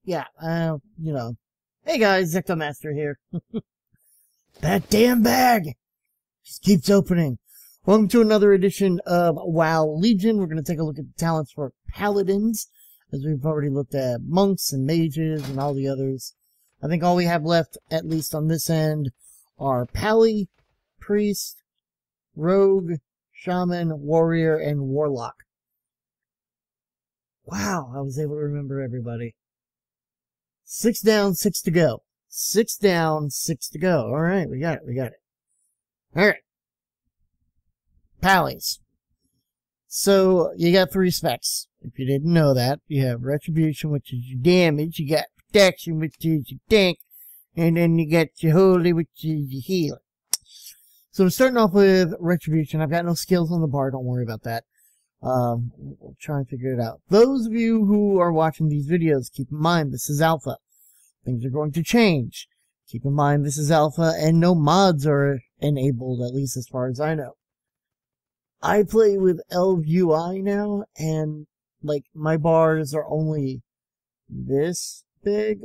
yeah, you know. Hey guys, EctoMaster here. That damn bag just keeps opening. Welcome to another edition of WoW Legion. We're going to take a look at the talents for Paladins, as we've already looked at monks and mages and all the others. I think all we have left, at least on this end, are Pally, Priest, Rogue, Shaman, Warrior, and Warlock. Wow, I was able to remember everybody. 6 down, 6 to go. 6 down, 6 to go. Alright, we got it. Alright. Pallies. So, you got 3 specs. If you didn't know that, you have Retribution, which is your damage. You got Protection, which is your tank. And then you got your Holy, which is your healer. So, we're starting off with Retribution. I've got no skills on the bar. Don't worry about that. We'll try and figure it out. Those of you who are watching these videos, keep in mind this is alpha. Things are going to change. Keep in mind this is alpha and no mods are enabled, at least as far as I know. I play with LUI now, and like my bars are only this big,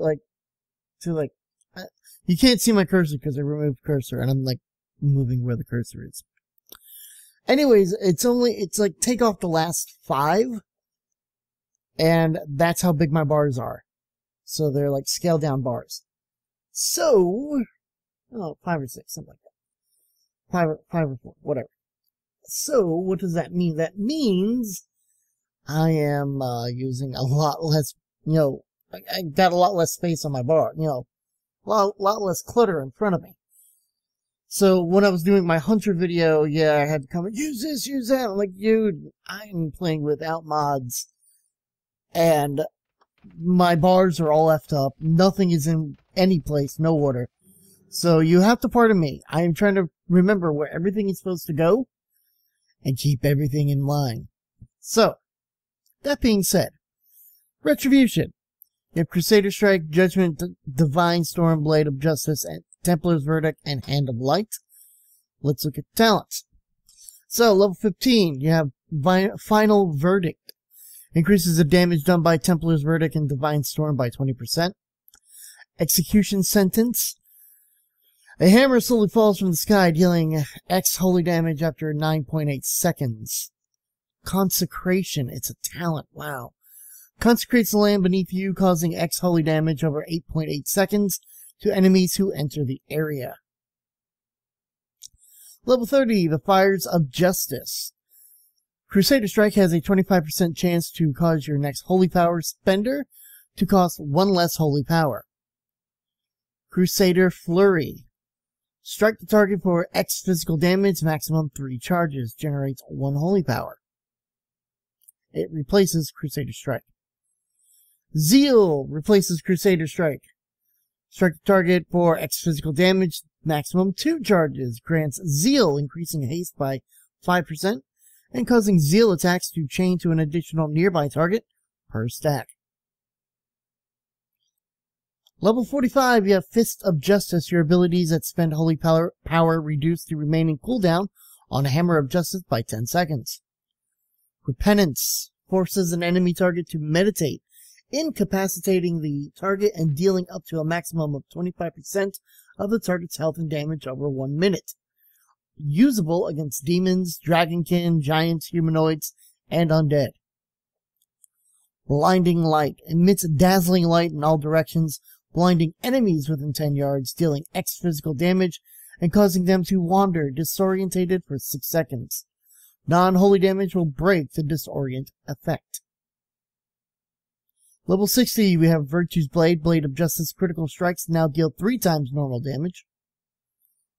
you can't see my cursor because I removed cursor and I'm like moving where the cursor is. Anyways, it's like take off the last 5, and that's how big my bars are. So they're like scaled down bars. So, 5 or 6, something like that. 5 or 4, whatever. So, what does that mean? That means I am using a lot less, I got a lot less space on my bar, a lot less clutter in front of me. So, when I was doing my Hunter video, yeah, I had to come and use this, use that. I'm like, dude, I'm playing without mods. And my bars are all effed up. Nothing is in any place, no order. So, you have to pardon me. I am trying to remember where everything is supposed to go and keep everything in line. So, that being said, Retribution. You have Crusader Strike, Judgment, Divine Storm, Blade of Justice, and Templar's Verdict, and Hand of Light. Let's look at talents. So, level 15, you have Final Verdict. Increases the damage done by Templar's Verdict and Divine Storm by 20%. Execution Sentence. A hammer slowly falls from the sky, dealing X holy damage after 9.8 seconds. Consecration, it's a talent, wow. Consecrates the land beneath you, causing X holy damage over 8.8 seconds to enemies who enter the area. Level 30, the Fires of Justice. Crusader Strike has a 25% chance to cause your next holy power spender to cost 1 less holy power. Crusader Flurry. Strike the target for X physical damage, maximum 3 charges, generates 1 holy power. It replaces Crusader Strike. Zeal replaces Crusader Strike. Strike the target for X physical damage, maximum 2 charges, grants Zeal, increasing haste by 5%, and causing Zeal attacks to chain to an additional nearby target per stack. Level 45, you have Fist of Justice. Your abilities that spend holy power reduce the remaining cooldown on Hammer of Justice by 10 seconds. Repentance forces an enemy target to meditate, incapacitating the target and dealing up to a maximum of 25% of the target's health and damage over 1 minute. Usable against demons, dragonkin, giants, humanoids, and undead. Blinding Light emits dazzling light in all directions, blinding enemies within 10 yards, dealing X physical damage, and causing them to wander, disorientated for 6 seconds. Non-holy damage will break the disorient effect. Level 60, we have Virtue's Blade. Blade of Justice critical strikes now deal 3 times normal damage.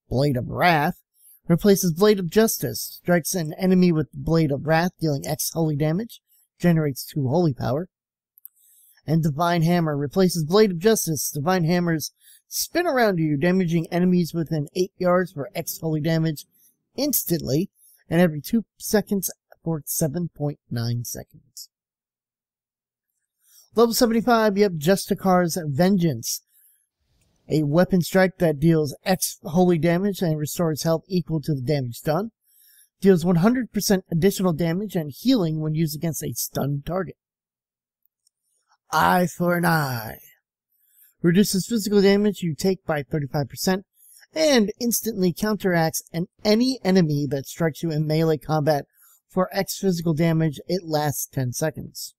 Blade of Wrath replaces Blade of Justice. Strikes an enemy with Blade of Wrath, dealing X holy damage. Generates 2 holy power. And Divine Hammer replaces Blade of Justice. Divine Hammers spin around you, damaging enemies within 8 yards for X holy damage instantly, and every 2 seconds for 7.9 seconds. Level 75, you have Justicar's Vengeance. A weapon strike that deals X holy damage and restores health equal to the damage done. Deals 100% additional damage and healing when used against a stunned target. Eye for an eye. Reduces physical damage you take by 35%, and instantly counteracts any enemy that strikes you in melee combat for X physical damage. It lasts 10 seconds.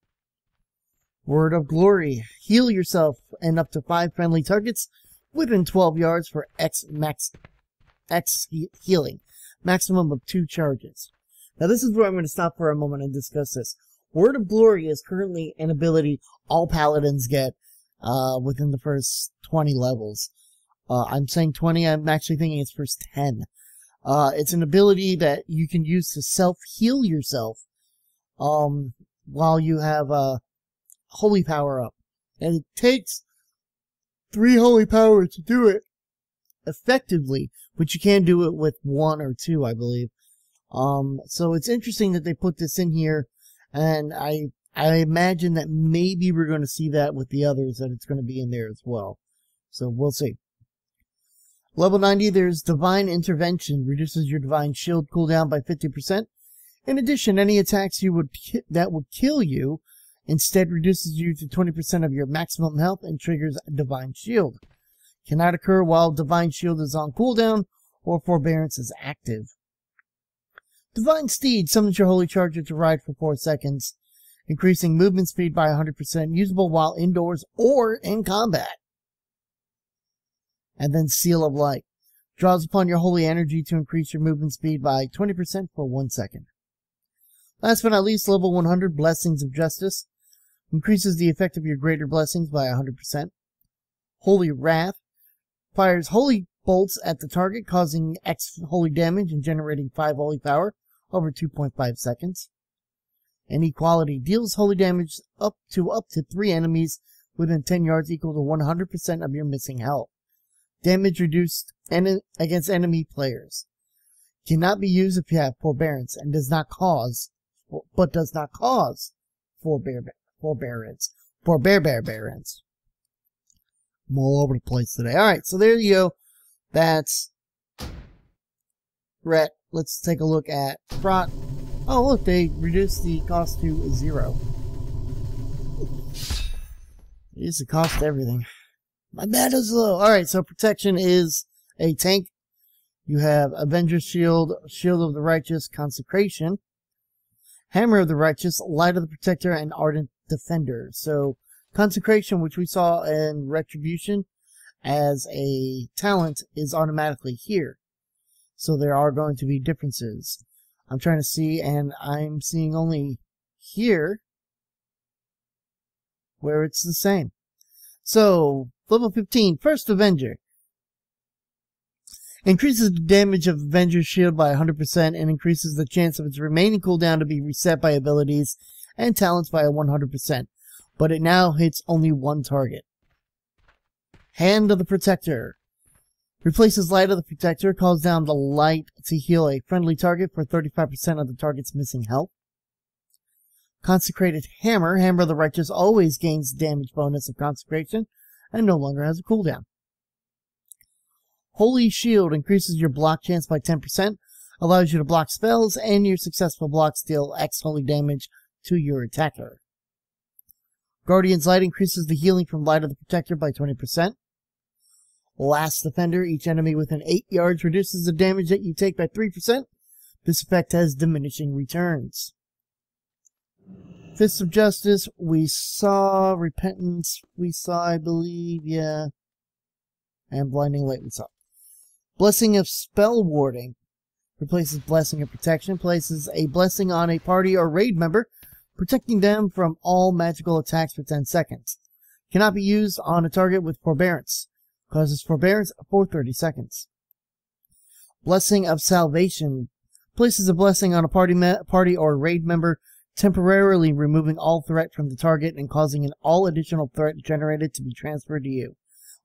Word of Glory. Heal yourself and up to 5 friendly targets within 12 yards for X healing. Maximum of 2 charges. Now this is where I'm going to stop for a moment and discuss this. Word of Glory is currently an ability all Paladins get within the first 20 levels. I'm saying 20, I'm actually thinking it's first 10. It's an ability that you can use to self-heal yourself while you have Holy Power up. And it takes 3 Holy Power to do it effectively, but you can do it with 1 or 2, I believe. So it's interesting that they put this in here, and I imagine that maybe we're going to see that with the others, that it's going to be in there as well. So we'll see. Level 90, there's Divine Intervention. Reduces your Divine Shield cooldown by 50%. In addition, any attacks that would kill you instead reduces you to 20% of your maximum health and triggers a Divine Shield. Cannot occur while Divine Shield is on cooldown or Forbearance is active. Divine Steed summons your Holy Charger to ride for 4 seconds, increasing movement speed by 100%, usable while indoors or in combat. And then Seal of Light. Draws upon your holy energy to increase your movement speed by 20% for 1 second. Last but not least, level 100, Blessings of Justice. Increases the effect of your greater blessings by 100%. Holy Wrath. Fires holy bolts at the target, causing X holy damage and generating 5 holy power over 2.5 seconds. And Equality. Deals holy damage up to 3 enemies within 10 yards, equal to 100% of your missing health. Damage reduced against enemy players. Cannot be used if you have Forbearance and does not cause Forbearance. I'm all over the place today. Alright, so there you go. That's Ret. Let's take a look at Frot. Oh, look, they reduced the cost to 0. They used to cost everything. My mana's low. Alright, so Protection is a tank. You have Avenger's Shield, Shield of the Righteous, Consecration, Hammer of the Righteous, Light of the Protector, and Ardent Defender. So, Consecration, which we saw in Retribution as a talent, is automatically here. So there are going to be differences. I'm trying to see, and I'm seeing only here where it's the same. So, level 15, First Avenger. Increases the damage of Avenger's Shield by 100% and increases the chance of its remaining cooldown to be reset by abilities and talents by 100%. But it now hits only 1 target. Hand of the Protector. Replaces Light of the Protector, calls down the light to heal a friendly target for 35% of the target's missing health. Consecrated Hammer. Hammer of the Righteous always gains damage bonus of Consecration and no longer has a cooldown. Holy Shield increases your block chance by 10%, allows you to block spells, and your successful blocks deal X holy damage to your attacker. Guardian's Light increases the healing from Light of the Protector by 20%. Last Defender, each enemy within 8 yards reduces the damage that you take by 3%. This effect has diminishing returns. Fist of Justice, we saw. Repentance, we saw, I believe, yeah. And Blinding Light, we saw. Blessing of Spell Warding. Replaces Blessing of Protection. Places a blessing on a party or raid member, protecting them from all magical attacks for 10 seconds. Cannot be used on a target with Forbearance. Causes Forbearance for 30 seconds. Blessing of Salvation. Places a blessing on a party or raid member, temporarily removing all threat from the target and causing an all additional threat generated to be transferred to you.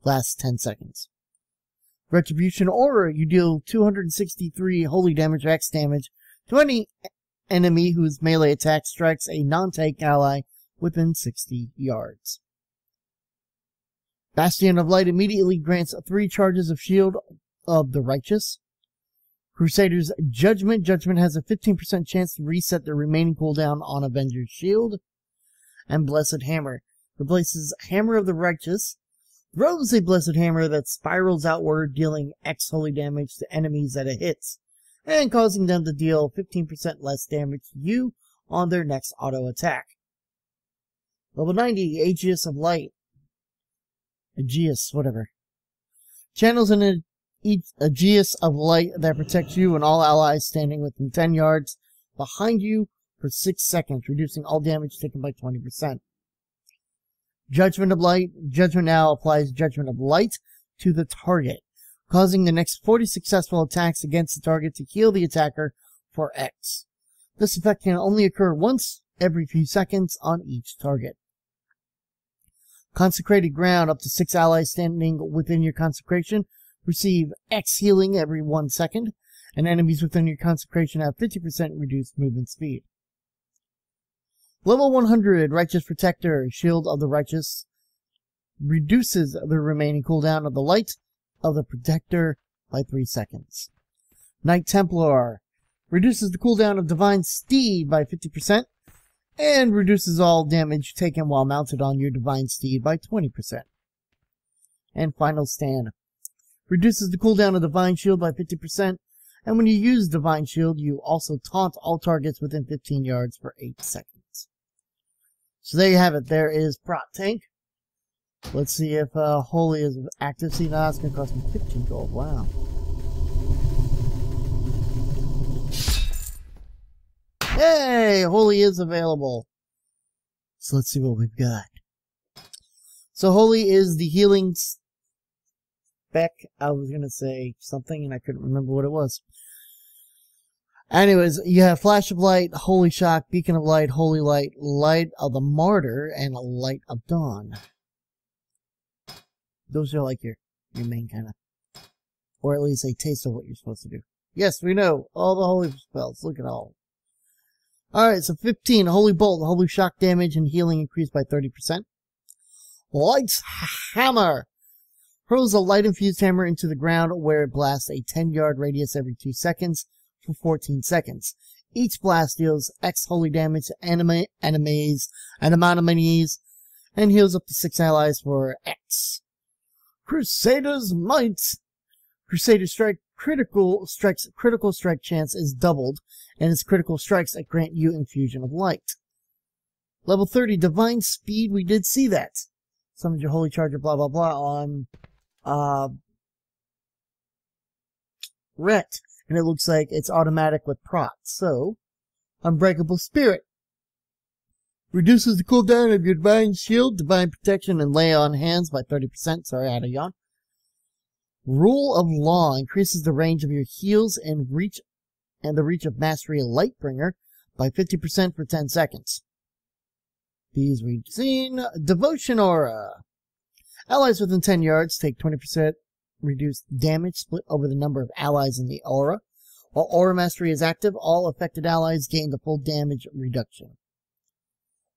Lasts 10 seconds. Retribution Aura. You deal 263 holy damage or X damage to any enemy whose melee attack strikes a non-tank ally within 60 yards. Bastion of Light immediately grants 3 charges of Shield of the Righteous. Crusader's Judgment. Judgment has a 15% chance to reset the remaining cooldown on Avenger's Shield. And Blessed Hammer. Replaces Hammer of the Righteous. Throws a Blessed Hammer that spirals outward, dealing X holy damage to enemies that it hits, and causing them to deal 15% less damage to you on their next auto attack. Level 90, Aegis of Light. Aegis, whatever. Channels an Aegis of Light that protects you and all allies standing within 10 yards behind you for 6 seconds, reducing all damage taken by 20%. Judgment of Light. Judgment now applies Judgment of Light to the target, causing the next 40 successful attacks against the target to heal the attacker for X. This effect can only occur once every few seconds on each target. Consecrated Ground. Up to 6 allies standing within your consecration receive X healing every 1 second, and enemies within your consecration have 50% reduced movement speed. Level 100, Righteous Protector. Shield of the Righteous reduces the remaining cooldown of the light of the Protector by 3 seconds. Knight Templar reduces the cooldown of Divine Steed by 50%, and reduces all damage taken while mounted on your Divine Steed by 20%. And Final Stand reduces the cooldown of Divine Shield by 50%, and when you use Divine Shield, you also taunt all targets within 15 yards for 8 seconds. So there you have it. There is Prot Tank. Let's see if Holy is active. See, now it's going to cost me 15 gold. Wow. Hey, Holy is available. So let's see what we've got. So Holy is the healing spec. I was going to say something and I couldn't remember what it was. Anyways, you have Flash of Light, Holy Shock, Beacon of Light, Holy Light, Light of the Martyr, and a Light of Dawn. Those are like your main kind of, or at least a taste of what you're supposed to do. Yes, we know all the holy spells. Look at all. Alright, so 15, Holy Bolt, Holy Shock damage and healing increased by 30%. Light's Hammer hurls a light-infused hammer into the ground where it blasts a 10-yard radius every 2 seconds for 14 seconds. Each blast deals X holy damage to enemies, and heals up to 6 allies for X. Crusader's Might. Crusader Strike critical strike chance is doubled, and its critical strikes that grant you infusion of light. Level 30, Divine Speed. We did see that. Summon your Holy Charger, blah, blah, blah, on Ret. And it looks like it's automatic with Prot. So, Unbreakable Spirit. Reduces the cooldown of your Divine Shield, Divine Protection, and Lay on Hands by 30%. Sorry, I had a yawn. Rule of Law increases the range of your heals and the reach of Mastery Lightbringer by 50% for 10 seconds. These we've seen. Devotion Aura. Allies within 10 yards take 20% reduced damage split over the number of allies in the aura. While Aura Mastery is active, all affected allies gain the full damage reduction.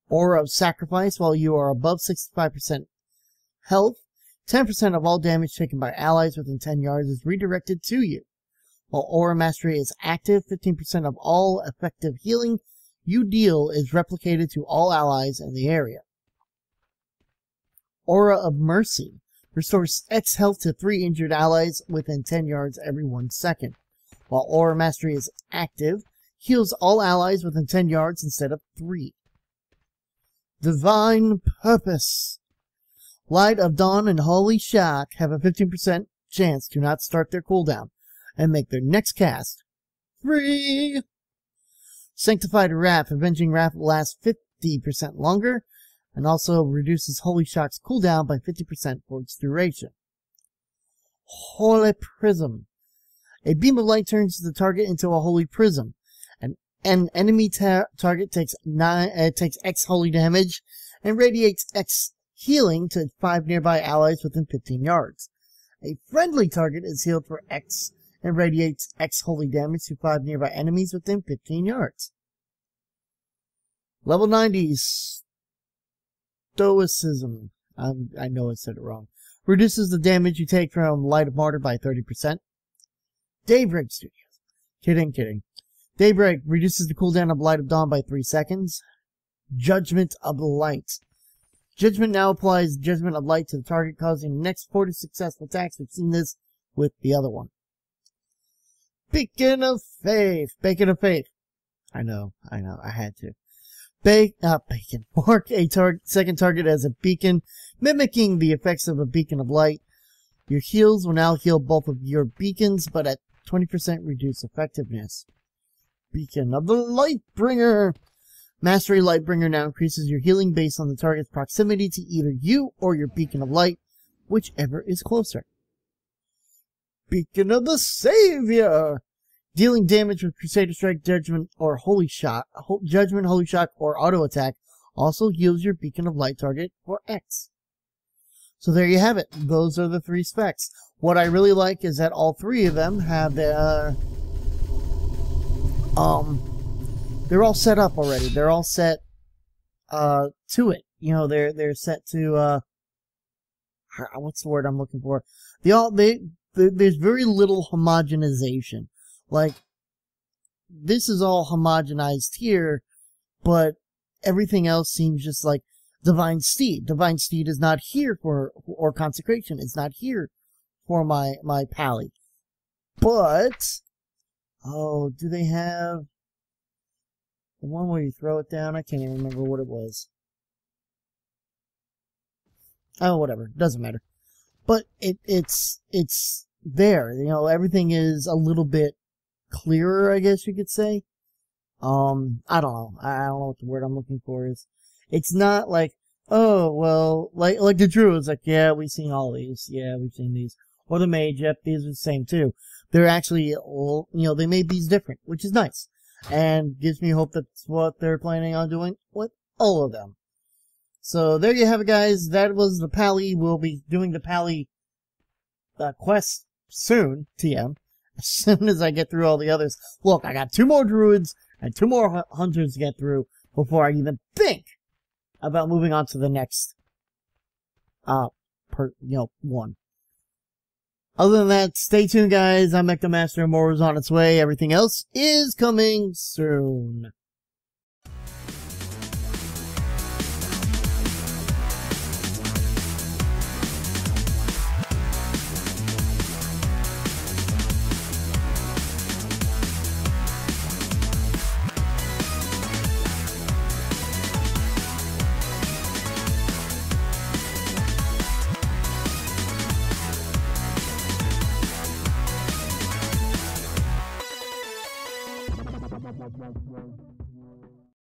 Aura of Sacrifice. While you are above 65% health, 10% of all damage taken by allies within 10 yards is redirected to you. While Aura Mastery is active, 15% of all effective healing you deal is replicated to all allies in the area. Aura of Mercy restores X health to 3 injured allies within 10 yards every 1 second. While Aura Mastery is active, heals all allies within 10 yards instead of 3. Divine Purpose. Light of Dawn and Holy Shock have a 15% chance to not start their cooldown and make their next cast free. Sanctified Wrath. Avenging Wrath lasts 50% longer and also reduces Holy Shock's cooldown by 50% for its duration. Holy Prism. A beam of light turns the target into a holy prism. An enemy target takes X holy damage and radiates X healing to 5 nearby allies within 15 yards. A friendly target is healed for X and radiates X holy damage to 5 nearby enemies within 15 yards. Level 90, Stoicism. I know I said it wrong. Reduces the damage you take from Light of Martyr by 30%. Daybreak Studios. Kidding. Daybreak reduces the cooldown of Light of Dawn by 3 seconds. Judgment of the Light. Judgment now applies Judgment of Light to the target, causing the next 4 successful attacks. We've seen this with the other one. Beacon of Faith. Beacon of Faith. I know, I had to. Bacon. Mark a second target as a beacon, mimicking the effects of a beacon of light. Your heals will now heal both of your beacons, but at 20% reduced effectiveness. Beacon of the Lightbringer. Mastery Lightbringer now increases your healing based on the target's proximity to either you or your beacon of light, whichever is closer. Beacon of the Savior. Dealing damage with Crusader Strike, Judgment, or Holy Shock, Judgment, Holy Shock, or Auto Attack also heals your beacon of light target for X. So there you have it. Those are the 3 specs. What I really like is that all 3 of them have their they're all set up already. They're all set to it. You know, they're set to what's the word I'm looking for? There's very little homogenization. Like, this is all homogenized here, but everything else seems just like Divine Steed. Divine Steed is not here or Consecration. It's not here for my Pally. But, oh, do they have the one where you throw it down? I can't even remember what it was. Oh, whatever. Doesn't matter. But it's there. You know, everything is a little bit clearer, I guess you could say. I don't know. I don't know what the word I'm looking for is. It's not like, oh, well, like the Druids, like, yeah, we've seen all these. Yeah, we've seen these. Or the Mage, yep, these are the same too. They're actually, you know, they made these different, which is nice. And gives me hope that's what they're planning on doing with all of them. So there you have it, guys. That was the Pally. We'll be doing the Pally quest soon, TM. As soon as I get through all the others. Look, I got 2 more Druids and 2 more Hunters to get through before I even think about moving on to the next, one. Other than that, stay tuned, guys. I'm EctoMaster. More is on its way. Everything else is coming soon. Right.